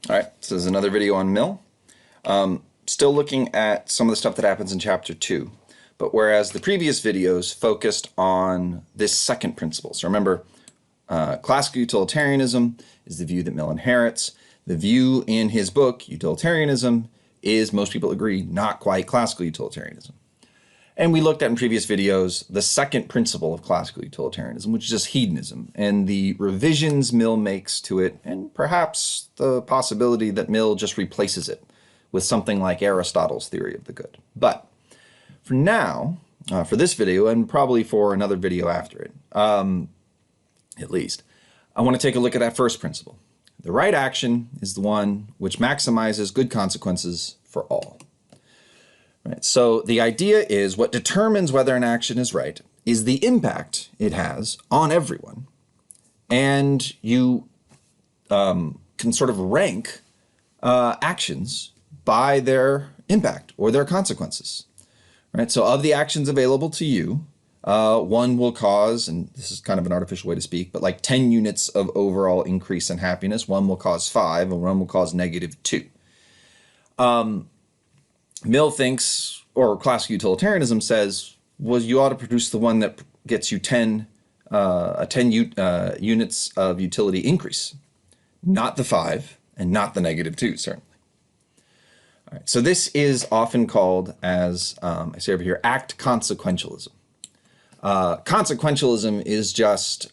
All right, so this is another video on Mill. Still looking at some of the stuff that happens in chapter 2. But whereas the previous videos focused on this second principle. So remember, classical utilitarianism is the view that Mill inherits. The view in his book, Utilitarianism, is, most people agree, not quite classical utilitarianism. And we looked at in previous videos the second principle of classical utilitarianism, which is just hedonism, and the revisions Mill makes to it, and perhaps the possibility that Mill just replaces it with something like Aristotle's theory of the good. But for now, for this video, and probably for another video after it, at least, I want to take a look at that first principle. The right action is the one which maximizes good consequences for all. Right. So the idea is what determines whether an action is right is the impact it has on everyone. And you can sort of rank actions by their impact or their consequences. Right. So of the actions available to you, one will cause, and this is kind of an artificial way to speak, but like 10 units of overall increase in happiness. One will cause 5 and one will cause -2. Mill thinks, or classical utilitarianism says, well, you ought to produce the one that gets you 10 units of utility increase, not the 5 and not the -2, certainly. All right, so this is often called, as I say over here, act consequentialism. Consequentialism is just,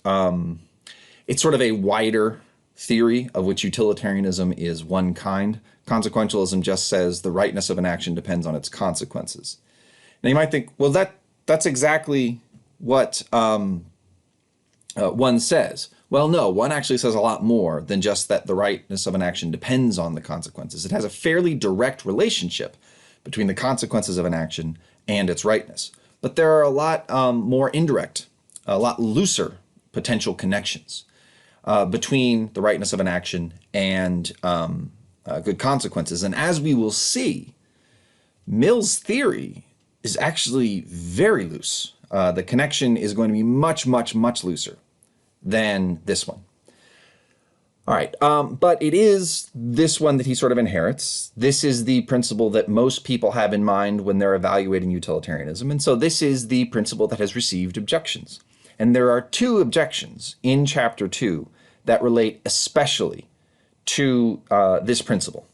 it's sort of a wider theory of which utilitarianism is one kind. Consequentialism just says the rightness of an action depends on its consequences. Now you might think, well, that's exactly what one says. Well, no, one actually says a lot more than just that the rightness of an action depends on the consequences. It has a fairly direct relationship between the consequences of an action and its rightness. But there are a lot more indirect, a lot looser potential connections between the rightness of an action and good consequences. And as we will see, Mill's theory is actually very loose. The connection is going to be much, much, much looser than this one. All right, but it is this one that he sort of inherits. This is the principle that most people have in mind when they're evaluating utilitarianism. And so this is the principle that has received objections. And there are 2 objections in chapter 2 that relate especially to this principle.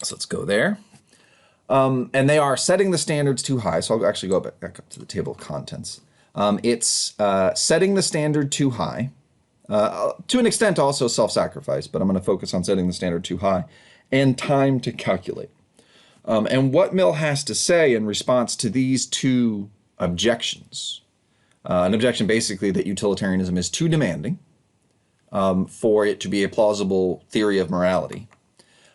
So let's go there. And they are setting the standards too high. So I'll actually go back up to the table of contents. It's setting the standard too high. To an extent also self-sacrifice, but I'm going to focus on setting the standard too high, and time to calculate. And what Mill has to say in response to these 2 objections, an objection basically that utilitarianism is too demanding for it to be a plausible theory of morality,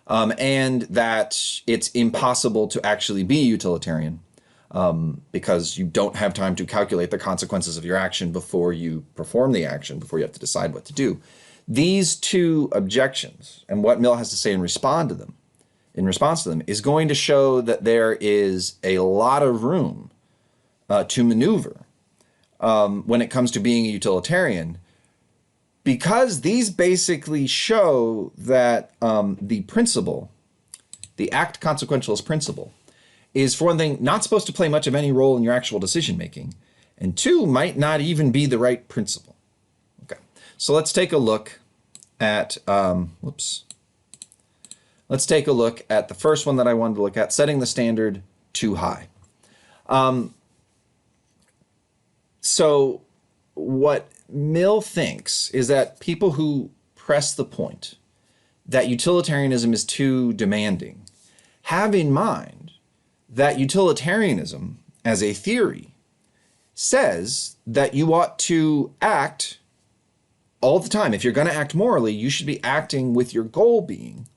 and that it's impossible to actually be utilitarian because you don't have time to calculate the consequences of your action before you perform the action, before you have to decide what to do. These 2 objections, and what Mill has to say in response to them, is going to show that there is a lot of room to maneuver when it comes to being a utilitarian, because these basically show that the principle, the act consequentialist principle, is, for one thing, not supposed to play much of any role in your actual decision making, and 2, might not even be the right principle. Okay, so let's take a look at, let's take a look at the first one that I wanted to look at, setting the standard too high. So what Mill thinks is that people who press the point that utilitarianism is too demanding have in mind that utilitarianism as a theory says that you ought to act all the time. If you're going to act morally, you should be acting with your goal being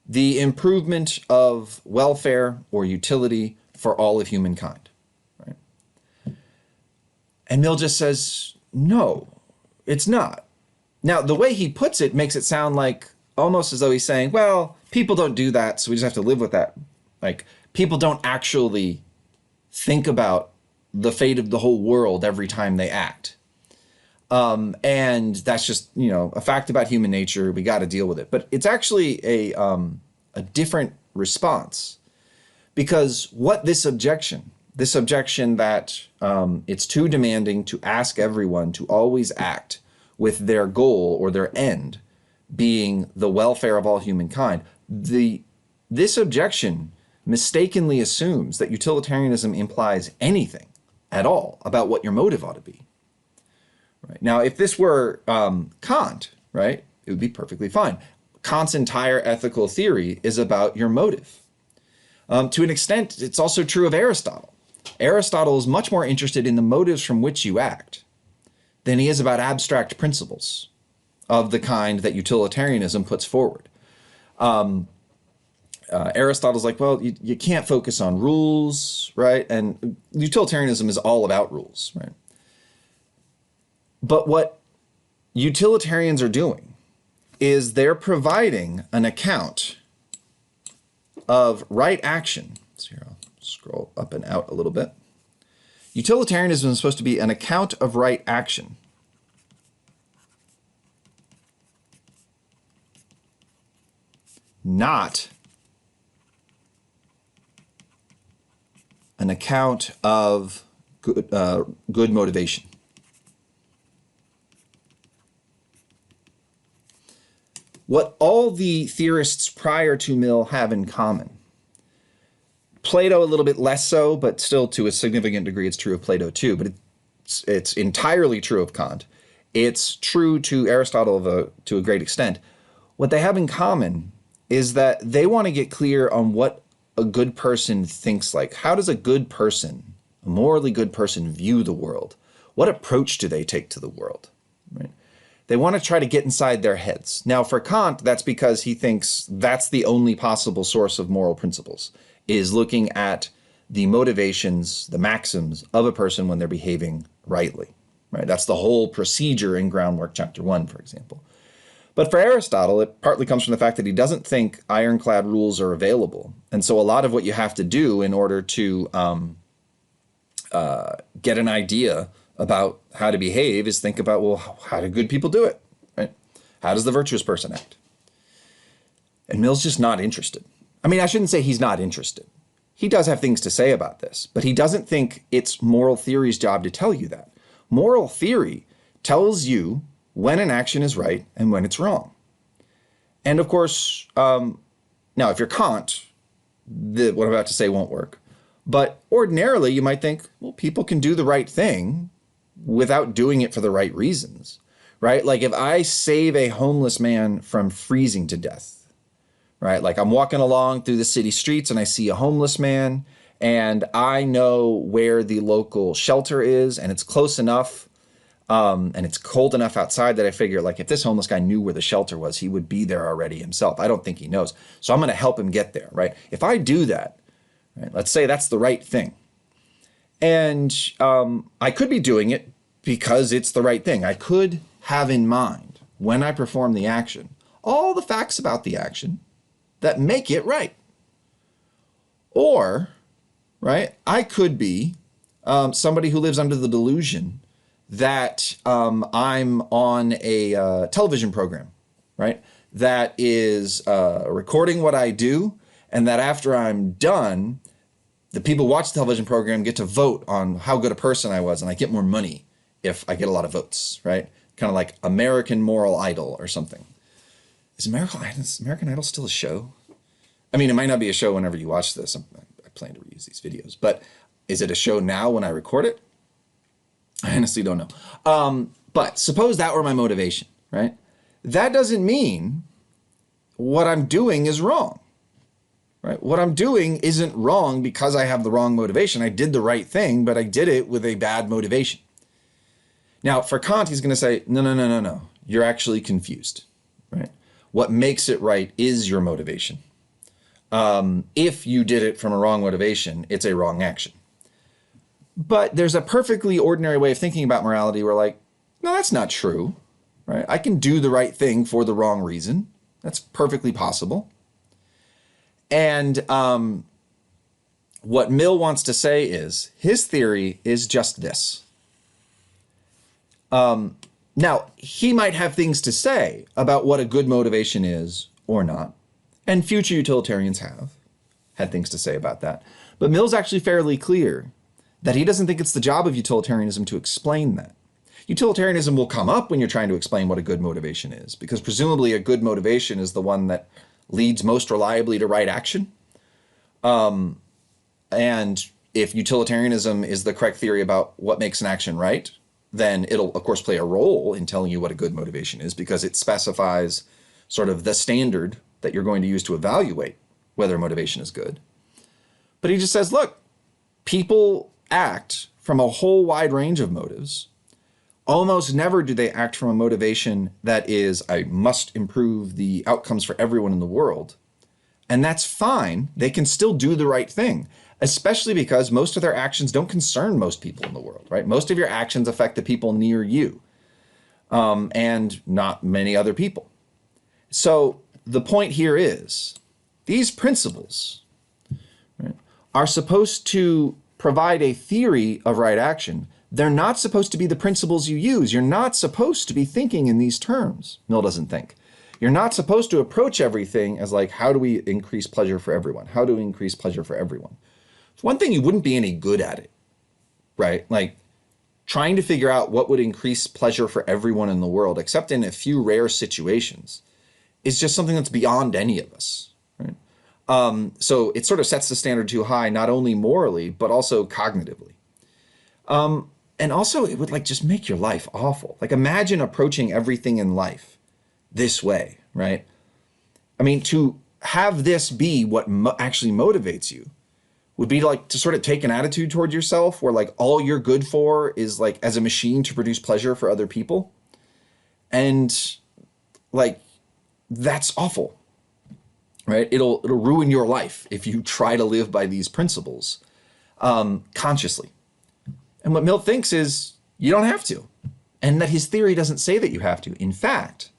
the improvement of welfare or utility for all of humankind. Right? And Mill just says, no, it's not. Now, the way he puts it makes it sound like almost as though he's saying, well, people don't do that, so we just have to live with that. Like, people don't actually think about the fate of the whole world every time they act. And that's just, you know, a fact about human nature. We got to deal with it. But it's actually a different response, because what this objection that it's too demanding to ask everyone to always act with their goal or their end being the welfare of all humankind, this objection mistakenly assumes that utilitarianism implies anything at all about what your motive ought to be. Right? Now, if this were Kant, right, it would be perfectly fine. Kant's entire ethical theory is about your motive. To an extent, it's also true of Aristotle. Aristotle is much more interested in the motives from which you act than he is about abstract principles of the kind that utilitarianism puts forward. Aristotle's like, well, you can't focus on rules, right? And utilitarianism is all about rules, right? But what utilitarians are doing is they're providing an account of right action. So here, I'll scroll up and out a little bit. Utilitarianism is supposed to be an account of right action. Not an account of good motivation. What all the theorists prior to Mill have in common, Plato a little bit less so, but still to a significant degree it's true of Plato too, but it's entirely true of Kant. It's true to Aristotle to a great extent. What they have in common is that they want to get clear on what a good person thinks like. How does a good person, a morally good person, view the world? What approach do they take to the world? Right? They want to try to get inside their heads. Now, for Kant, that's because he thinks that's the only possible source of moral principles, is looking at the motivations, the maxims of a person when they're behaving rightly. Right? That's the whole procedure in Groundwork Chapter 1, for example. But for Aristotle, it partly comes from the fact that he doesn't think ironclad rules are available. And so a lot of what you have to do in order to get an idea about how to behave is think about, well, how do good people do it? Right? How does the virtuous person act? And Mill's just not interested. I mean, I shouldn't say he's not interested. He does have things to say about this, but he doesn't think it's moral theory's job to tell you that. Moral theory tells you when an action is right and when it's wrong. And of course, now if you're Kant, what I'm about to say won't work. But ordinarily you might think, well, people can do the right thing without doing it for the right reasons, right? Like if I save a homeless man from freezing to death, right? Like I'm walking along through the city streets and I see a homeless man and I know where the local shelter is and it's close enough and it's cold enough outside that I figure, like, if this homeless guy knew where the shelter was, he would be there already himself. I don't think he knows. So I'm going to help him get there, right? If I do that, right, let's say that's the right thing. And I could be doing it because it's the right thing. I could have in mind, when I perform the action, all the facts about the action that make it right. Or, right, I could be somebody who lives under the delusion that I'm on a television program, right, that is recording what I do, and that after I'm done, the people who watch the television program get to vote on how good a person I was, and I get more money if I get a lot of votes, right? Kind of like American Moral Idol or something. Is American Idol still a show? I mean, it might not be a show whenever you watch this. I plan to reuse these videos, but is it a show now when I record it? I honestly don't know. But suppose that were my motivation, right? That doesn't mean what I'm doing is wrong, right? What I'm doing isn't wrong because I have the wrong motivation. I did the right thing, but I did it with a bad motivation. Now, for Kant, he's going to say, no. You're actually confused, right? What makes it right is your motivation. If you did it from a wrong motivation, it's a wrong action. But there's a perfectly ordinary way of thinking about morality where, like, no, that's not true, right? I can do the right thing for the wrong reason. That's perfectly possible. And what Mill wants to say is his theory is just this. Now, he might have things to say about what a good motivation is or not, and future utilitarians have had things to say about that. But Mill's actually fairly clear that he doesn't think it's the job of utilitarianism to explain that. Utilitarianism will come up when you're trying to explain what a good motivation is, because presumably a good motivation is the one that leads most reliably to right action. And if utilitarianism is the correct theory about what makes an action right, then it'll, of course, play a role in telling you what a good motivation is, because it specifies sort of the standard that you're going to use to evaluate whether motivation is good. But he just says, look, people act from a whole wide range of motives. Almost never do they act from a motivation that is, I must improve the outcomes for everyone in the world. And that's fine. They can still do the right thing, especially because most of their actions don't concern most people in the world, right? Most of your actions affect the people near you, and not many other people. So the point here is these principles, right, are supposed to provide a theory of right action. They're not supposed to be the principles you use. You're not supposed to be thinking in these terms. Mill doesn't think. You're not supposed to approach everything as like, how do we increase pleasure for everyone? How do we increase pleasure for everyone? For one thing, you wouldn't be any good at it, right? Like trying to figure out what would increase pleasure for everyone in the world, except in a few rare situations, is just something that's beyond any of us, right? So it sort of sets the standard too high, not only morally, but also cognitively. And also it would like just make your life awful. Like imagine approaching everything in life this way, right? I mean, to have this be what actually motivates you would be like to sort of take an attitude toward yourself where like all you're good for is like as a machine to produce pleasure for other people. And like, that's awful, right? It'll ruin your life if you try to live by these principles consciously. And what Mill thinks is you don't have to, and that his theory doesn't say that you have to. In fact,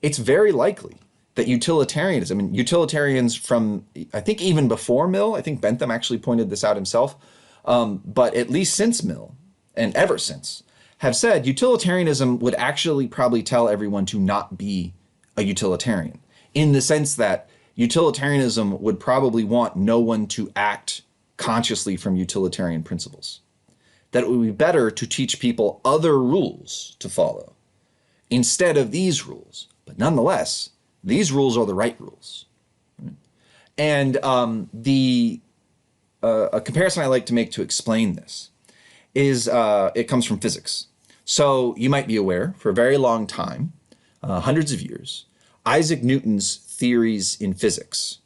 it's very likely that utilitarianism, and utilitarians from, I think even before Mill, I think Bentham actually pointed this out himself, but at least since Mill, and ever since, have said utilitarianism would actually probably tell everyone to not be a utilitarian, in the sense that utilitarianism would probably want no one to act consciously from utilitarian principles. That it would be better to teach people other rules to follow instead of these rules. But nonetheless, these rules are the right rules. And a comparison I like to make to explain this is it comes from physics. So you might be aware, for a very long time, hundreds of years, Isaac Newton's theories in physics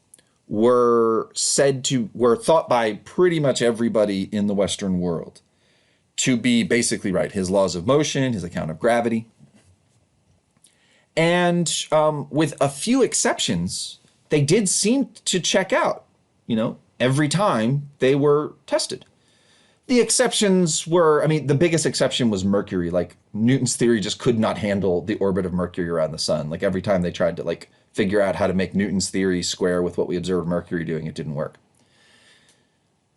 were thought by pretty much everybody in the Western world to be basically right. His laws of motion, his account of gravity. And with a few exceptions, they did seem to check out, every time they were tested. The exceptions were, the biggest exception was Mercury. Like Newton's theory just could not handle the orbit of Mercury around the sun. Like every time they tried to figure out how to make Newton's theory square with what we observed Mercury doing, it didn't work.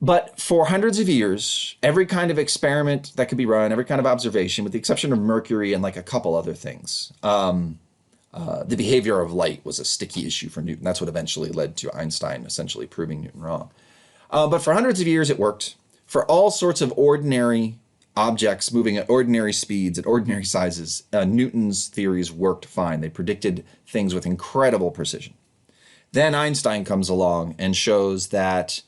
But for hundreds of years, every kind of experiment that could be run, every kind of observation, with the exception of Mercury and like a couple other things, the behavior of light was a sticky issue for Newton. That's what eventually led to Einstein essentially proving Newton wrong. But for hundreds of years, it worked. For all sorts of ordinary objects moving at ordinary speeds, at ordinary sizes, Newton's theories worked fine. They predicted things with incredible precision. Then Einstein comes along and shows that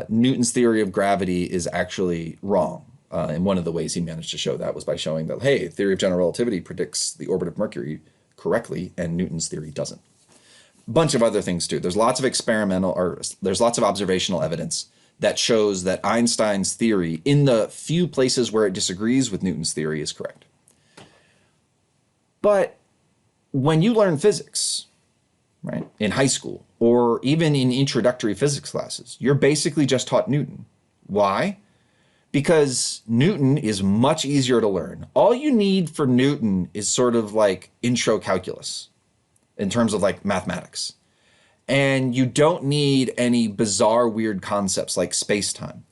Newton's theory of gravity is actually wrong. And one of the ways he managed to show that was by showing that, hey, theory of general relativity predicts the orbit of Mercury correctly, and Newton's theory doesn't. A bunch of other things too. There's lots of observational evidence that shows that Einstein's theory, in the few places where it disagrees with Newton's theory, is correct. But when you learn physics, right, in high school, or even in introductory physics classes, you're basically just taught Newton. Why? Because Newton is much easier to learn. All you need for Newton is sort of like intro calculus in terms of like mathematics. And you don't need any bizarre, weird concepts like space-time.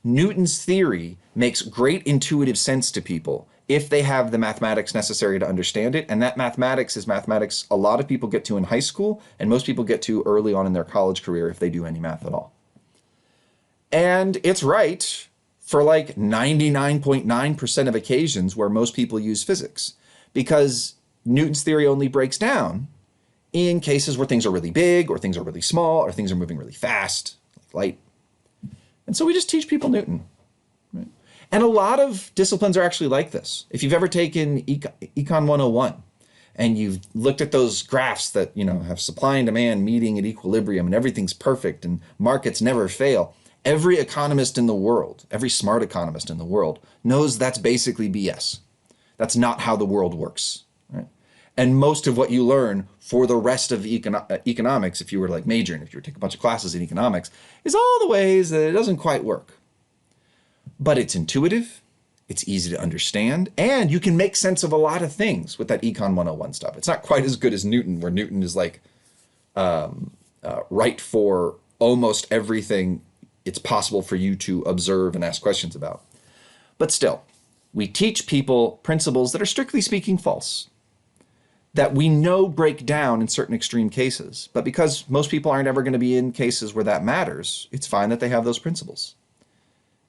Newton's theory makes great intuitive sense to people if they have the mathematics necessary to understand it. And that mathematics is mathematics a lot of people get to in high school, and most people get to early on in their college career if they do any math at all. And it's right for like 99.9% of occasions where most people use physics, because Newton's theory only breaks down in cases where things are really big or things are really small or things are moving really fast, like light. And so we just teach people Newton. Right? And a lot of disciplines are actually like this. If you've ever taken Econ 101 and you've looked at those graphs that, have supply and demand meeting at equilibrium and everything's perfect and markets never fail, every economist in the world, every smart economist in the world knows that's basically BS. That's not how the world works. Right? And most of what you learn for the rest of economics, if you were like majoring, if you were taking a bunch of classes in economics, is all the ways that it doesn't quite work. But it's intuitive, it's easy to understand, and you can make sense of a lot of things with that Econ 101 stuff. It's not quite as good as Newton, where Newton is like right for almost everything it's possible for you to observe and ask questions about. But still, we teach people principles that are strictly speaking false, that we know break down in certain extreme cases. But because most people aren't ever going to be in cases where that matters, it's fine that they have those principles.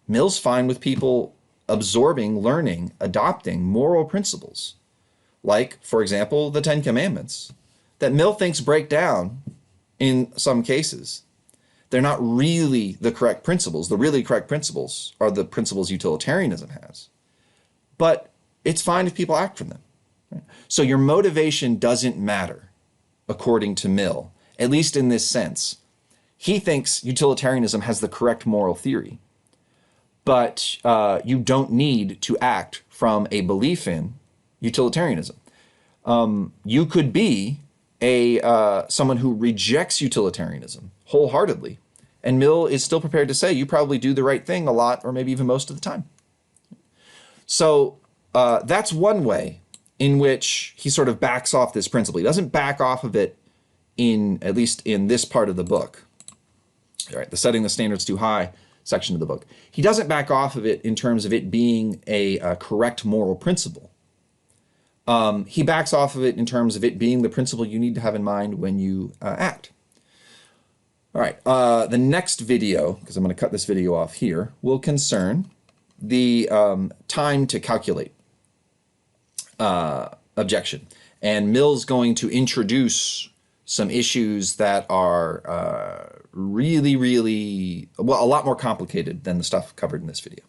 Mill's fine with people absorbing, learning, adopting moral principles, like, for example, the Ten Commandments, that Mill thinks break down in some cases. They're not really the correct principles. The really correct principles are the principles utilitarianism has. But it's fine if people act from them. Right? So your motivation doesn't matter, according to Mill, at least in this sense. He thinks utilitarianism has the correct moral theory, but you don't need to act from a belief in utilitarianism. You could be someone who rejects utilitarianism wholeheartedly, and Mill is still prepared to say you probably do the right thing a lot, or maybe even most of the time. So that's one way in which he sort of backs off this principle. He doesn't back off of it at least in this part of the book. All right, the setting the standards too high section of the book. He doesn't back off of it in terms of it being a correct moral principle. He backs off of it in terms of it being the principle you need to have in mind when you act. All right, the next video, because I'm going to cut this video off here, will concern the time to calculate objection. And Mill's going to introduce some issues that are really, really, well, a lot more complicated than the stuff covered in this video.